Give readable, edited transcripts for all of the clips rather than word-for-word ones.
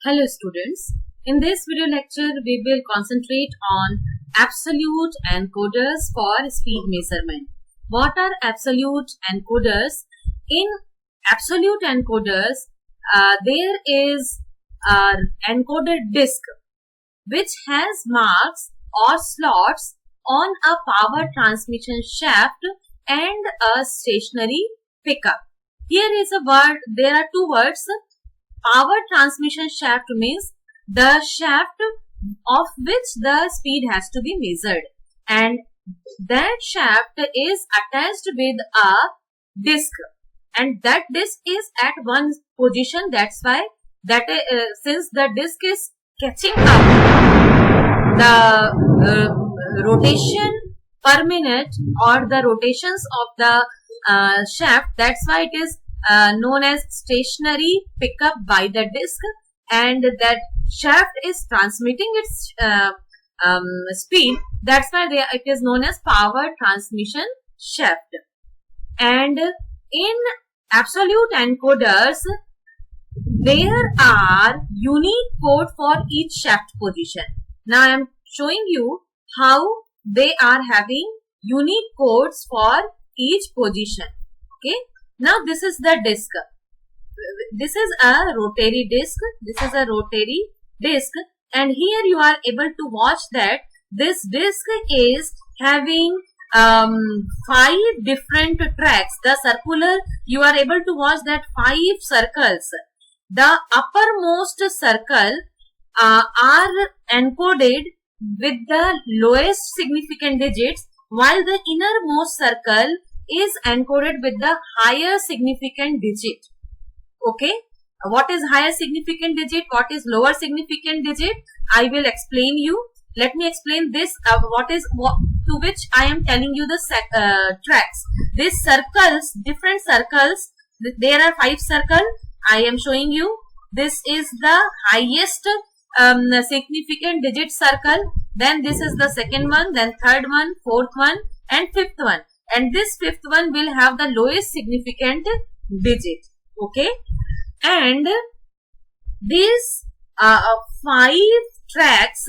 Hello students, in this video lecture we will concentrate on absolute encoders for speed measurement. What are absolute encoders? In absolute encoders, there is an encoded disk which has marks or slots on a power transmission shaft and a stationary pickup. Here is a word, there are two words. Power transmission shaft means the shaft of which the speed has to be measured, and that shaft is attached with a disc, and that disc is at one position. That's why since the disc is catching up the rotation per minute or the rotations of the shaft, that's why it is known as stationary pickup by the disc, and that shaft is transmitting its speed. That's why it is known as power transmission shaft. And in absolute encoders, there are unique code for each shaft position. Now I am showing you how they are having unique codes for each position. Okay. Now this is the disc. This is a rotary disc. This is a rotary disc, and here you are able to watch that this disc is having 5 different tracks. The circular, you are able to watch that 5 circles. The uppermost circle are encoded with the lowest significant digits, while the innermost circle is encoded with the higher significant digit. Okay, what is higher significant digit, what is lower significant digit, I will explain you. Let me explain this, to which I am telling you the tracks. These circles, different circles, there are 5 circles I am showing you. This is the highest significant digit circle, then this is the second one, then third one, fourth one and fifth one. And this fifth one will have the lowest significant digit. Okay, and these 5 tracks,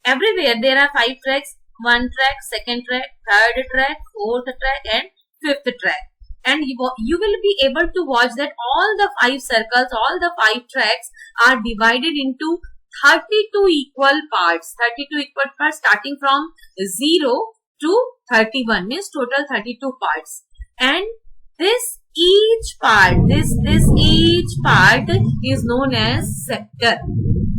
everywhere there are 5 tracks, 1 track, second track, third track, fourth track and fifth track. And you will be able to watch that all the 5 circles, all the 5 tracks are divided into 32 equal parts. 32 equal parts starting from 0 to 31, means total 32 parts. And this each part, each part is known as sector.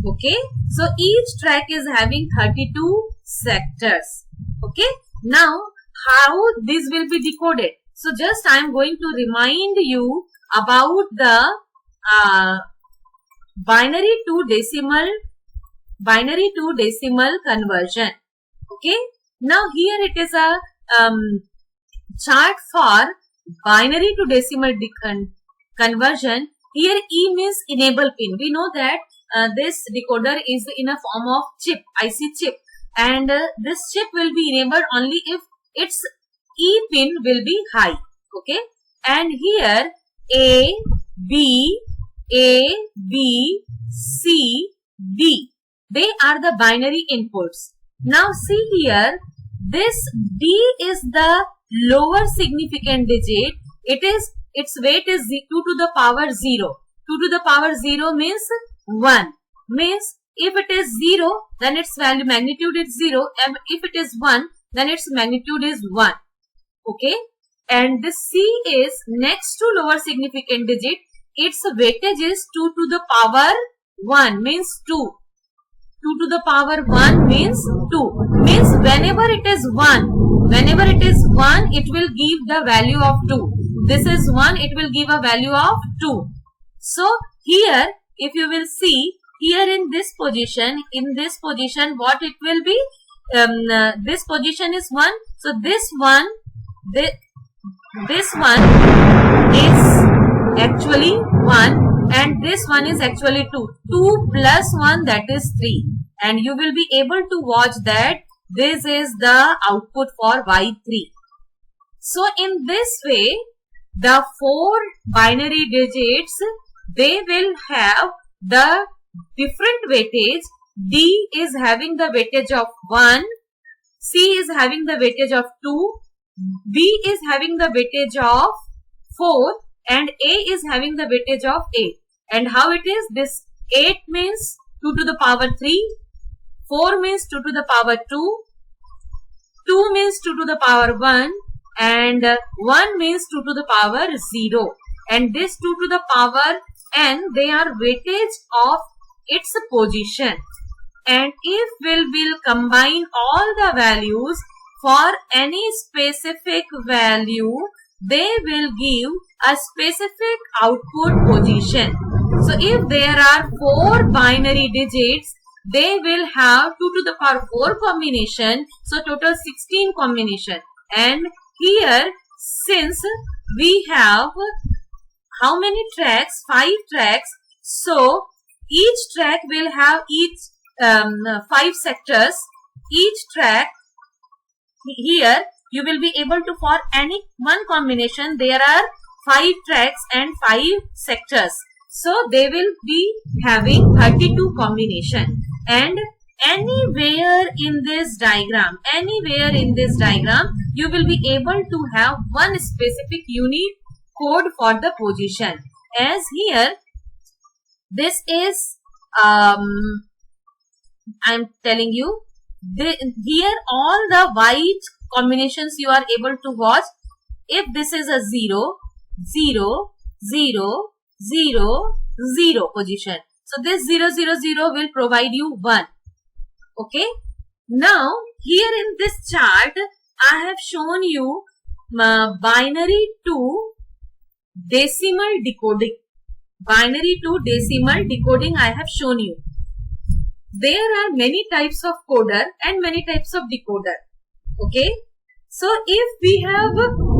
Okay, so each track is having 32 sectors. Okay, now how this will be decoded? So just I am going to remind you about the binary to decimal conversion. Okay, now here it is a chart for binary to decimal conversion. Here E means enable pin. We know that this decoder is in a form of chip, IC chip, and this chip will be enabled only if its E pin will be high. Okay, and here A, B, C, D, they are the binary inputs. Now see here, this D is the lower significant digit. Its weight is 2 to the power 0. 2 to the power 0 means 1. Means if it is 0, then its value magnitude is 0. And if it is 1, then its magnitude is 1. Okay. And this C is next to lower significant digit. Its weightage is 2 to the power 1 means 2. 2 to the power 1 means 2. Means whenever it is 1, it will give the value of 2. This is 1, it will give a value of 2. So here, if you will see, here in this position, what it will be? This position is 1. So this one is actually 1, and this one is actually 2. 2 plus 1, that is 3. And you will be able to watch that this is the output for Y3. So in this way, the 4 binary digits, they will have the different weightage. D is having the weightage of 1, C is having the weightage of 2, B is having the weightage of 4, and A is having the weightage of 8. And how it is? This 8 means 2 to the power 3, 4 means 2 to the power 2, 2 means 2 to the power 1, and 1 means 2 to the power 0. And this 2 to the power n, they are weightage of its position. And if we'll combine all the values for any specific value, they will give a specific output position. So if there are 4 binary digits, they will have 2 to the power 4 combination. So total 16 combination. And here, since we have how many tracks? 5 tracks. So each track will have 5 sectors. Each track, here you will be able to, for any one combination, there are 5 tracks and 5 sectors. So they will be having 32 combination. And anywhere in this diagram, you will be able to have one specific unique code for the position. As here, this is, I'm telling you, here all the white combinations you are able to watch. If this is a 0, 0, 0, 0, 0 position. So this 0, 0, 0 will provide you 1. Okay. Now here in this chart, I have shown you binary to decimal decoding. Binary to decimal decoding I have shown you. There are many types of coder and many types of decoder. Okay. So if we have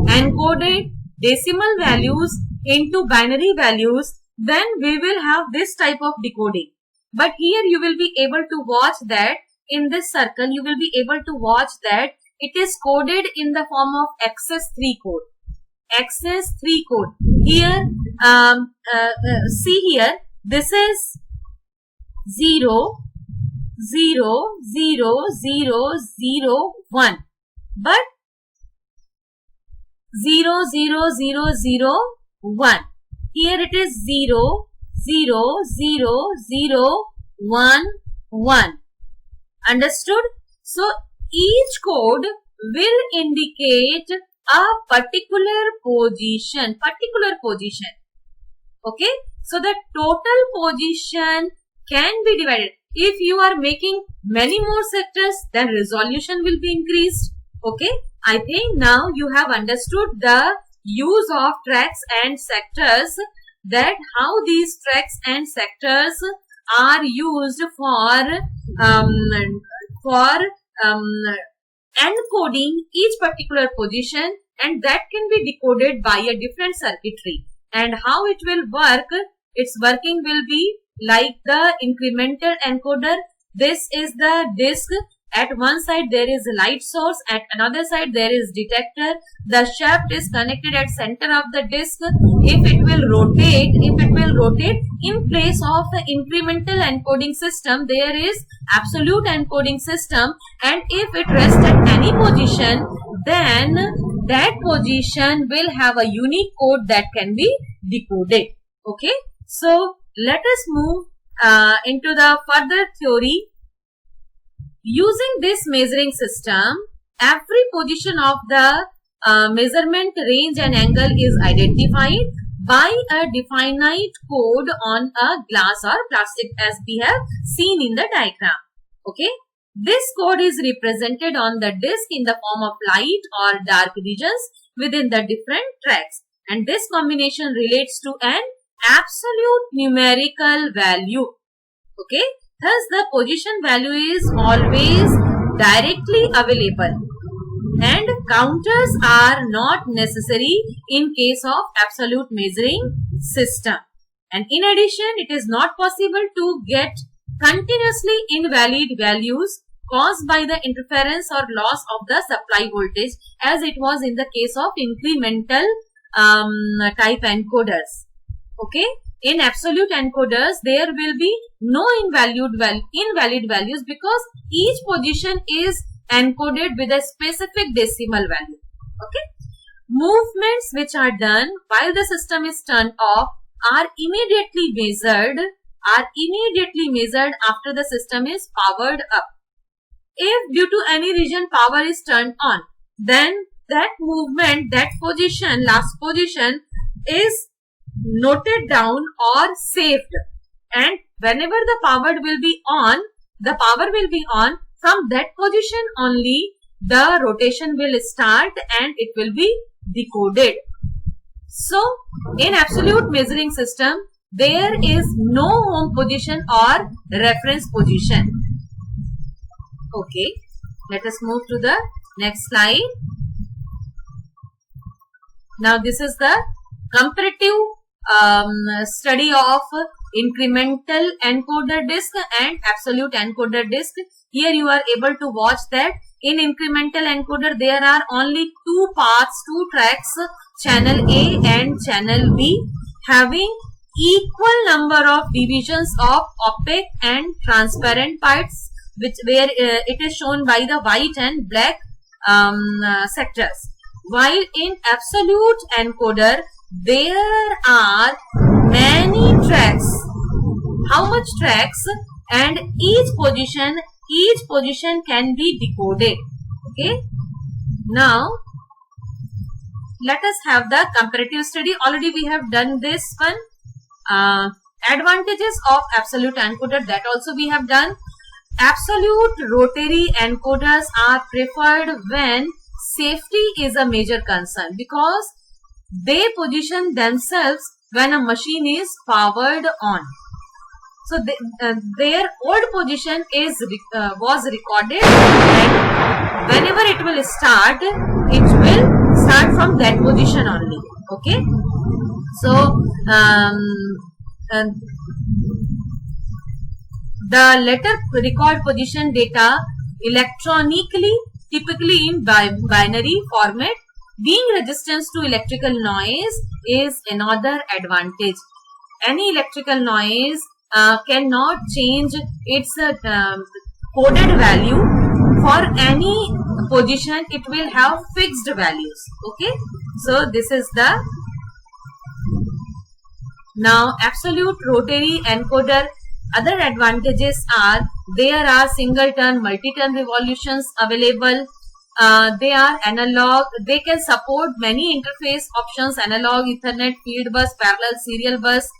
encoded decimal values into binary values, then we will have this type of decoding. But here you will be able to watch that in this circle, you will be able to watch that it is coded in the form of XS3 code. XS3 code. Here, see here, this is 0, 0, 0, 0, 0, 1. But 0, 0, 0, 0, 1. Here it is 0, 0, 0, 0, 1, 1. Understood? So each code will indicate a particular position. Okay. So the total position can be divided. If you are making many more sectors, then resolution will be increased. Okay. I think now you have understood the use of tracks and sectors, that how these tracks and sectors are used for encoding each particular position, and that can be decoded by a different circuitry. And how it will work, its working will be like the incremental encoder. This is the disk. At one side there is a light source, at another side there is detector. The shaft is connected at center of the disk. If it will rotate, in place of incremental encoding system, there is absolute encoding system. And if it rests at any position, then that position will have a unique code that can be decoded. Okay. So let us move into the further theory. Using this measuring system, every position of the measurement range and angle is identified by a definite code on a glass or plastic, as we have seen in the diagram. Okay. This code is represented on the disk in the form of light or dark regions within the different tracks. And this combination relates to an absolute numerical value. Okay. Thus, the position value is always directly available, and counters are not necessary in case of absolute measuring system. And in addition, it is not possible to get continuously invalid values caused by the interference or loss of the supply voltage, as it was in the case of incremental type encoders. Okay. in absolute encoders, there will be no invalid values because each position is encoded with a specific decimal value. Okay. Movements which are done while the system is turned off are immediately measured after the system is powered up. If due to any reason power is turned on, then that movement, that position, last position is noted down or saved, and whenever the power will be on, from that position only the rotation will start and it will be decoded. So in absolute measuring system, there is no home position or reference position. Okay, let us move to the next slide. Now this is the comparative study of incremental encoder disk and absolute encoder disk. Here you are able to watch that in incremental encoder there are only two paths, two tracks, channel A and channel B, having equal number of divisions of opaque and transparent parts, where it is shown by the white and black sectors. While in absolute encoder there are many tracks. How much tracks? And each position can be decoded. Okay. Now let us have the comparative study. Already we have done this one. Advantages of absolute encoder, that also we have done. Absolute rotary encoders are preferred when safety is a major concern, because they position themselves when a machine is powered on. So their old position was recorded, and whenever it will start from that position only. Okay. So the letter record position data electronically, typically in binary format. Being resistant to electrical noise is another advantage. Any electrical noise cannot change its coded value. For any position it will have fixed values. Okay, so this is the now absolute rotary encoder. Other advantages are there are single turn, multi-turn revolutions available. They are analog. They can support many interface options: analog, Ethernet, field bus, parallel, serial bus.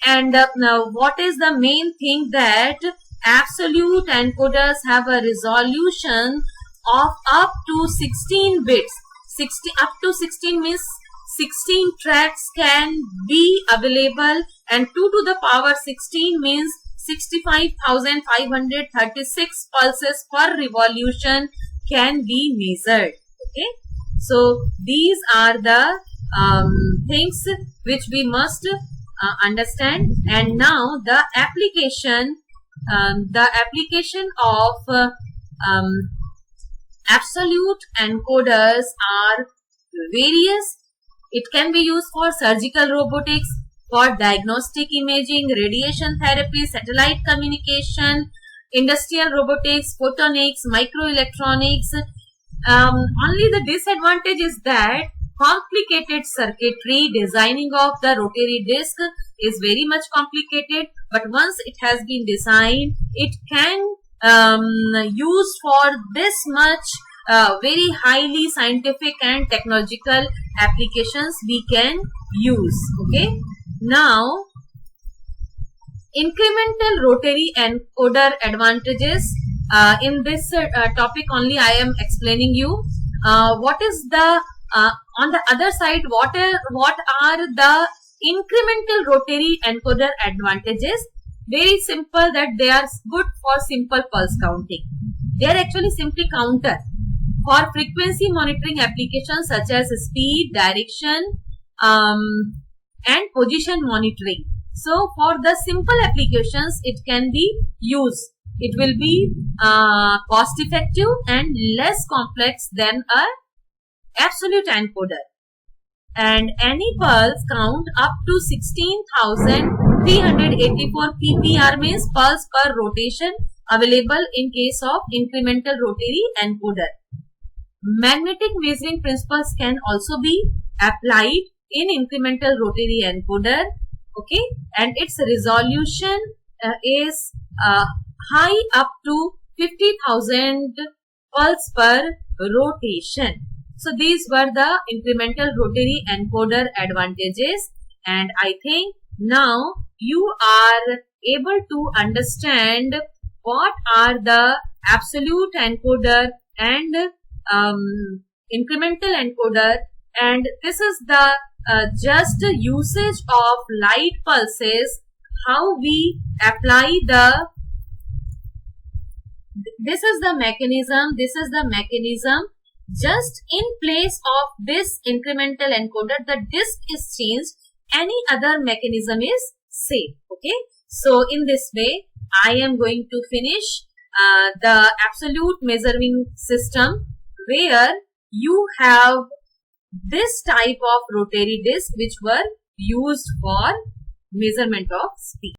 And now what is the main thing? That absolute encoders have a resolution of up to 16 bits. Up to 16 means 16 tracks can be available, and 2 to the power 16 means 65,536 pulses per revolution can be measured. Okay, so these are the things which we must understand. And now the application of absolute encoders are various. It can be used for surgical robotics, for diagnostic imaging, radiation therapy, satellite communication, industrial robotics, photonics, microelectronics. Only the disadvantage is that complicated circuitry, designing of the rotary disc is very much complicated, but once it has been designed, it can used for this much very highly scientific and technological applications we can use. Okay, now incremental rotary encoder advantages. In this topic only I am explaining you what is the on the other side, what are the incremental rotary encoder advantages. Very simple, that they are good for simple pulse counting. They are actually simply counter for frequency monitoring applications such as speed, direction, and position monitoring. So for the simple applications it can be used. It will be cost effective and less complex than a absolute encoder. and any pulse count up to 16,384 ppr means pulse per rotation available in case of incremental rotary encoder. Magnetic measuring principles can also be applied in incremental rotary encoder, okay, and its resolution is high up to 50,000 pulse per rotation. So these were the incremental rotary encoder advantages, and I think now you are able to understand what are the absolute encoder and incremental encoder, and this is the just usage of light pulses, how we apply this is the mechanism. Just in place of this incremental encoder, the disk is changed, any other mechanism is same. Okay, so in this way I am going to finish the absolute measuring system, where you have this type of rotary disc which were used for measurement of speed.